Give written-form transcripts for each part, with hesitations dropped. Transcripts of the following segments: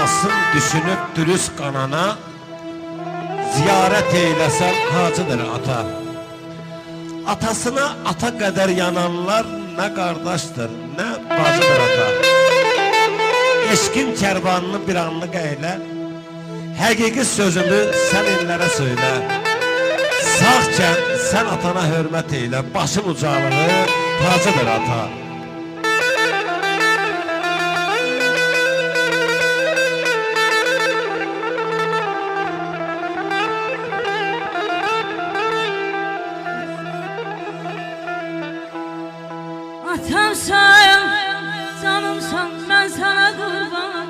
anasın düşünüp dürüst qanana, ziyarət eyləsən hacıdır ata. Atasına ata qədər yananlar nə qardaşdır, nə bacıdır ata. Eşkin kərvanını bir anlıq eylə, həqiqi sözümü sən illərə söylə. Sağkən sən atana hörmət eylə, başın ucalığı tacıdır ata. Atamsan, canımsan, ben sana kurban.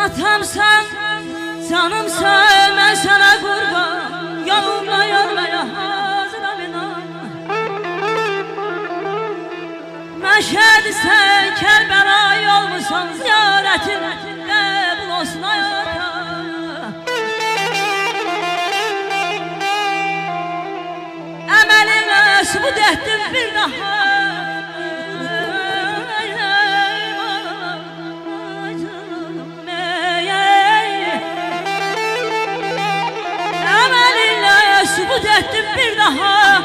Atamsan, canımsan, ben sana kurban. Yolumla yolmaya hazırım inan. Məşədisən, Kərbəla olmusan, ziyaretin qəbul olsun hayata. Əməlinlə sübut etdim bir daha. Sübut ettim bir daha.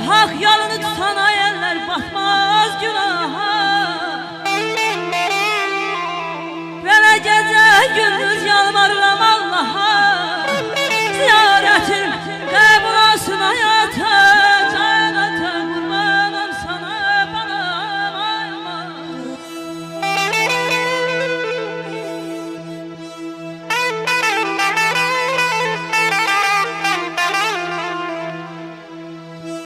Hak yolunu tutan eller batmaz günaha. Böyle gece gündüz yalvarırlar.